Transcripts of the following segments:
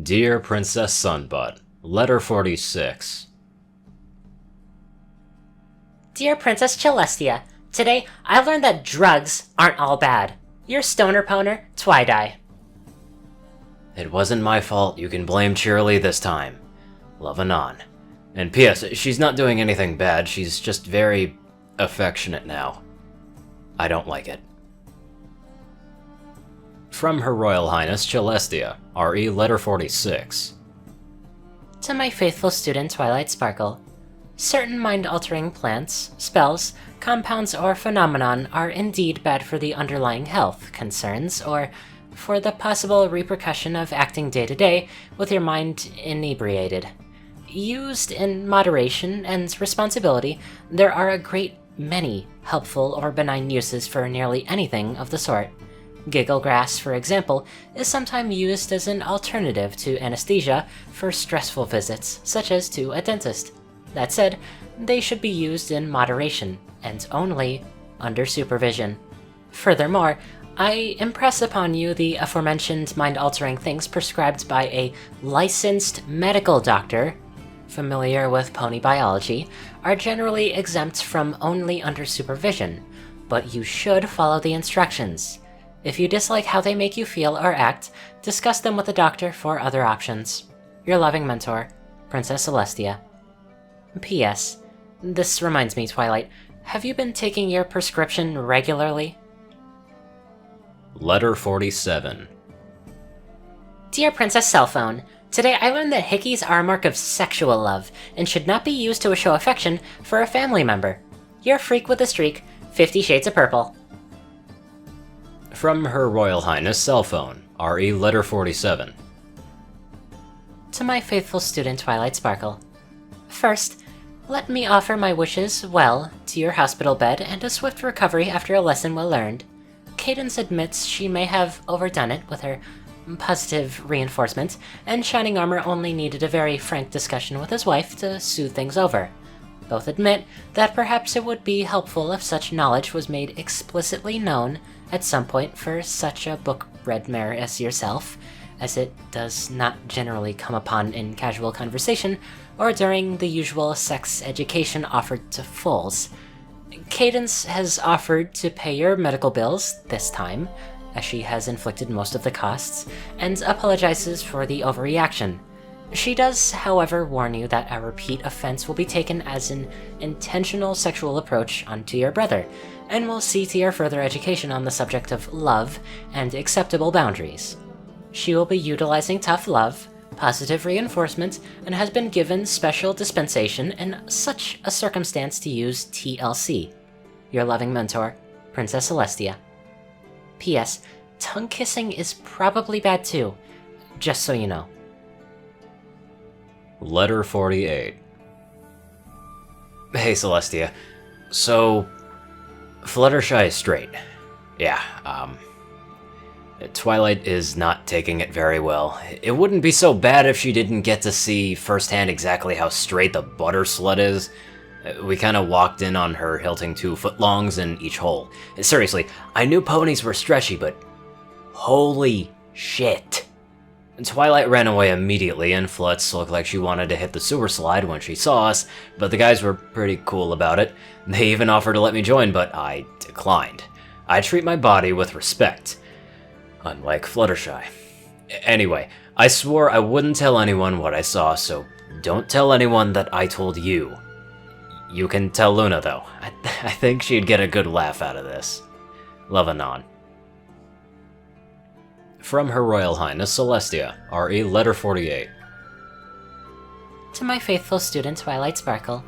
Dear Princess Sunbutt, Letter 46. Dear Princess Celestia, today I learned that drugs aren't all bad. You're stoner poner, Twi-Dye. It wasn't my fault, you can blame Cheerily this time. Love Anon. And P.S., she's not doing anything bad, she's just very affectionate now. I don't like it. From Her Royal Highness Celestia, RE Letter 46. To my faithful student Twilight Sparkle, certain mind-altering plants, spells, compounds, or phenomenon are indeed bad for the underlying health concerns, or for the possible repercussion of acting day-to-day with your mind inebriated. Used in moderation and responsibility, there are a great many helpful or benign uses for nearly anything of the sort. Giggle grass, for example, is sometimes used as an alternative to anesthesia for stressful visits, such as to a dentist. That said, they should be used in moderation, and only under supervision. Furthermore, I impress upon you the aforementioned mind-altering things prescribed by a licensed medical doctor, familiar with pony biology, are generally exempt from only under supervision, but you should follow the instructions. If you dislike how they make you feel or act, discuss them with the doctor for other options. Your loving mentor, Princess Celestia. P.S. This reminds me, Twilight, have you been taking your prescription regularly? Letter 47. Dear Princess Cellphone, today I learned that hickeys are a mark of sexual love, and should not be used to show affection for a family member. You're a freak with a streak, 50 Shades of Purple. From Her Royal Highness Cellphone, RE Letter 47. To my faithful student Twilight Sparkle. First, let me offer my wishes well to your hospital bed and a swift recovery after a lesson well learned. Cadence admits she may have overdone it with her positive reinforcement, and Shining Armor only needed a very frank discussion with his wife to soothe things over. Both admit that perhaps it would be helpful if such knowledge was made explicitly known at some point for such a book-read mare as yourself, as it does not generally come upon in casual conversation or during the usual sex education offered to fools. Cadence has offered to pay your medical bills this time, as she has inflicted most of the costs, and apologizes for the overreaction. She does, however, warn you that a repeat offense will be taken as an intentional sexual approach onto your brother, and will see to your further education on the subject of love and acceptable boundaries. She will be utilizing tough love, positive reinforcement, and has been given special dispensation in such a circumstance to use TLC. Your loving mentor, Princess Celestia. P.S. Tongue kissing is probably bad too, just so you know. Letter 48. Hey Celestia, so Fluttershy is straight. Yeah, Twilight is not taking it very well. It wouldn't be so bad if she didn't get to see firsthand exactly how straight the butter slut is. We kinda walked in on her hilting 2 footlongs in each hole. Seriously, I knew ponies were stretchy, but holy shit. Twilight ran away immediately, and Flutz looked like she wanted to hit the sewer slide when she saw us, but the guys were pretty cool about it. They even offered to let me join, but I declined. I treat my body with respect, unlike Fluttershy. Anyway, I swore I wouldn't tell anyone what I saw, so don't tell anyone that I told you. You can tell Luna, though. I think she'd get a good laugh out of this. Love Anon. From Her Royal Highness Celestia, RE Letter 48. To my faithful student Twilight Sparkle.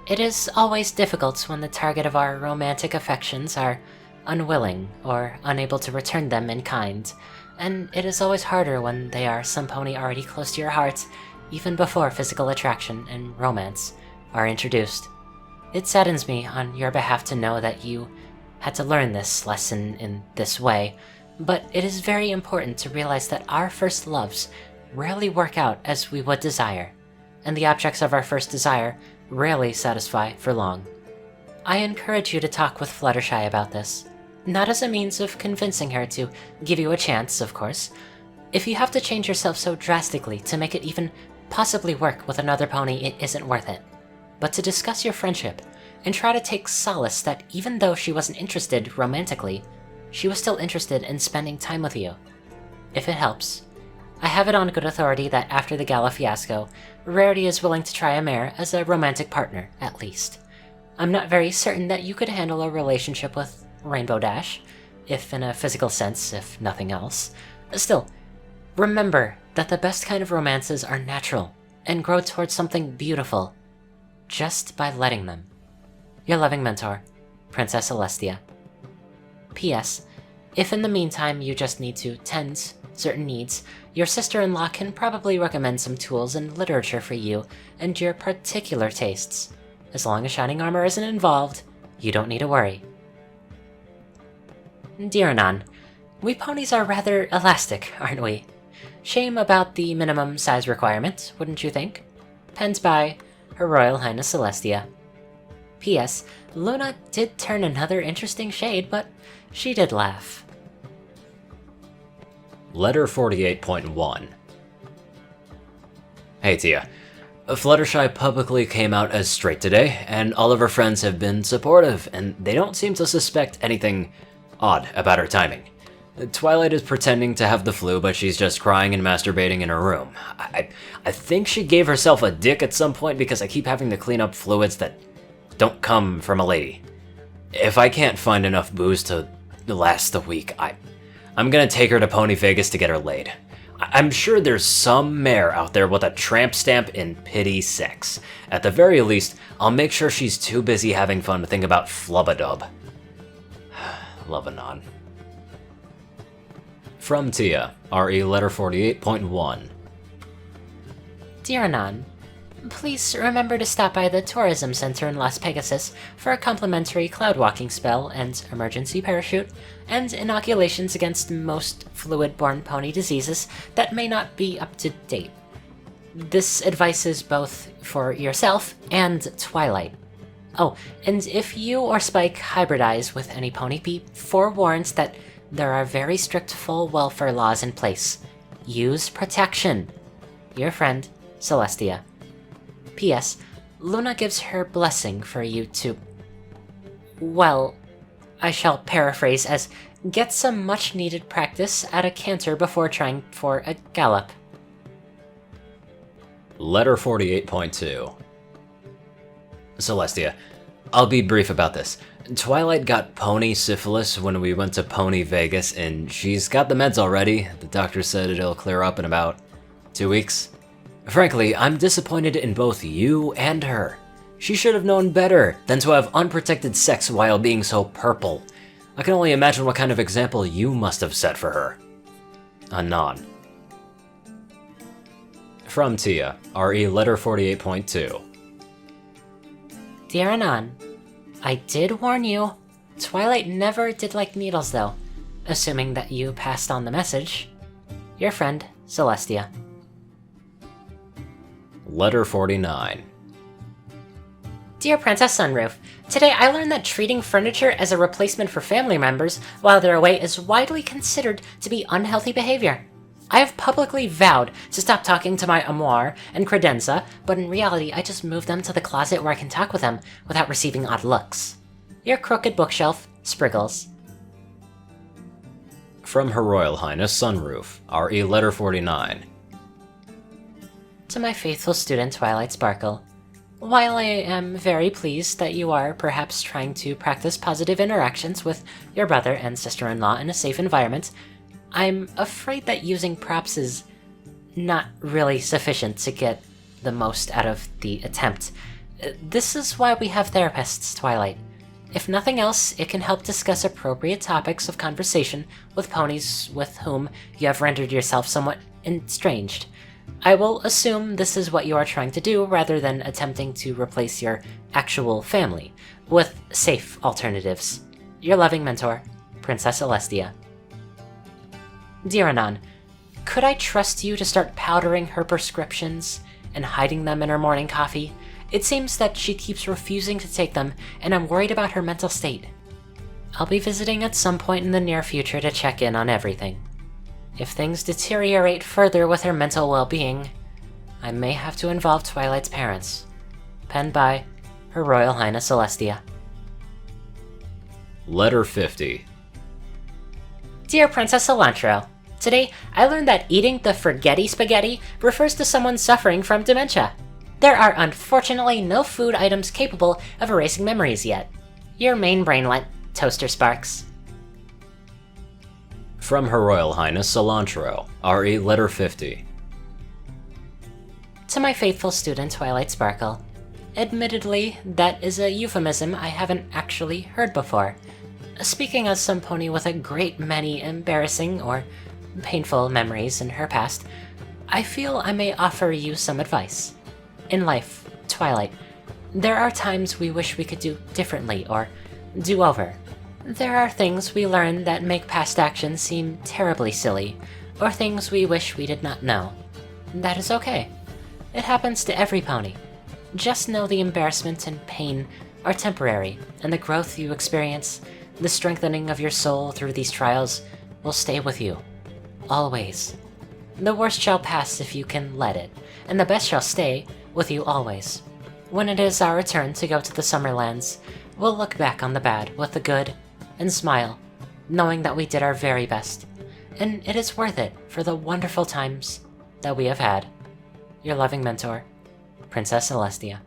It is always difficult when the target of our romantic affections are unwilling or unable to return them in kind, and it is always harder when they are some pony already close to your heart, even before physical attraction and romance are introduced. It saddens me on your behalf to know that you had to learn this lesson in this way, but it is very important to realize that our first loves rarely work out as we would desire, and the objects of our first desire rarely satisfy for long. I encourage you to talk with Fluttershy about this, not as a means of convincing her to give you a chance, of course, If you have to change yourself so drastically to make it even possibly work with another pony, it isn't worth it. But to discuss your friendship, and try to take solace that even though she wasn't interested romantically, she was still interested in spending time with you. If it helps, I have it on good authority that after the gala fiasco, Rarity is willing to try a mare as a romantic partner, at least. I'm not very certain that you could handle a relationship with Rainbow Dash, if in a physical sense, if nothing else. Still, remember that the best kind of romances are natural and grow towards something beautiful, just by letting them. Your loving mentor, Princess Celestia. P.S. If in the meantime you just need to tend certain needs, your sister-in-law can probably recommend some tools and literature for you and your particular tastes. As long as shining armor isn't involved, you don't need to worry. Dear Anon, we ponies are rather elastic, aren't we? Shame about the minimum size requirement, wouldn't you think? Penned by Her Royal Highness Celestia. P.S. Luna did turn another interesting shade, but she did laugh. Letter 48.1. Hey Tia. Fluttershy publicly came out as straight today, and all of her friends have been supportive, and they don't seem to suspect anything odd about her timing. Twilight is pretending to have the flu, but she's just crying and masturbating in her room. I think she gave herself a dick at some point because I keep having to clean up fluids that don't come from a lady. If I can't find enough booze to last the week, I'm gonna take her to Pony Vegas to get her laid. I'm sure there's some mare out there with a tramp stamp in pity sex. At the very least, I'll make sure she's too busy having fun to think about Flubadub. Love Anon. From Tia, RE Letter 48.1. Dear Anon, please remember to stop by the Tourism Center in Las Pegasus for a complimentary cloud walking spell and emergency parachute, and inoculations against most fluid-borne pony diseases that may not be up to date. This advice is both for yourself and Twilight. Oh, and if you or Spike hybridize with any pony, be forewarned that there are very strict full welfare laws in place. Use protection. Your friend, Celestia. P.S. Luna gives her blessing for you to... well, I shall paraphrase as get some much-needed practice at a canter before trying for a gallop. Letter 48.2. Celestia, I'll be brief about this. Twilight got pony syphilis when we went to Pony Vegas, and she's got the meds already. The doctor said it'll clear up in about 2 weeks. Frankly, I'm disappointed in both you and her. She should have known better than to have unprotected sex while being so purple. I can only imagine what kind of example you must have set for her. Anon. From Tia, RE Letter 48.2. Dear Anon, I did warn you. Twilight never did like needles though, assuming that you passed on the message. Your friend, Celestia. Letter 49. Dear Princess Sunroof, today I learned that treating furniture as a replacement for family members while they're away is widely considered to be unhealthy behavior. I have publicly vowed to stop talking to my amour and credenza, but in reality I just moved them to the closet where I can talk with them without receiving odd looks. Your crooked bookshelf, Spriggles. From Her Royal Highness Sunroof, RE Letter 49. To my faithful student Twilight Sparkle, while I am very pleased that you are perhaps trying to practice positive interactions with your brother and sister-in-law in a safe environment, I'm afraid that using props is not really sufficient to get the most out of the attempt. This is why we have therapists, Twilight. If nothing else, it can help discuss appropriate topics of conversation with ponies with whom you have rendered yourself somewhat estranged. I will assume this is what you are trying to do rather than attempting to replace your actual family with safe alternatives. Your loving mentor, Princess Celestia. Dear Anon, could I trust you to start powdering her prescriptions and hiding them in her morning coffee? It seems that she keeps refusing to take them, and I'm worried about her mental state. I'll be visiting at some point in the near future to check in on everything. If things deteriorate further with her mental well-being, I may have to involve Twilight's parents. Penned by Her Royal Highness Celestia. Letter 50. Dear Princess Cilantro, today I learned that eating the forgetty spaghetti refers to someone suffering from dementia. There are unfortunately no food items capable of erasing memories yet. Your main brainlet, Toaster Sparks. From Her Royal Highness Cilantro, RE Letter 50. To my faithful student Twilight Sparkle. Admittedly, that is a euphemism I haven't actually heard before. Speaking as some pony with a great many embarrassing or painful memories in her past, I feel I may offer you some advice. In life, Twilight, there are times we wish we could do differently or do over. There are things we learn that make past actions seem terribly silly, or things we wish we did not know. That is okay. It happens to every pony. Just know the embarrassment and pain are temporary, and the growth you experience, the strengthening of your soul through these trials, will stay with you. Always. The worst shall pass if you can let it, and the best shall stay with you always. When it is our turn to go to the Summerlands, we'll look back on the bad with the good, and smile, knowing that we did our very best, and it is worth it for the wonderful times that we have had. Your loving mentor, Princess Celestia.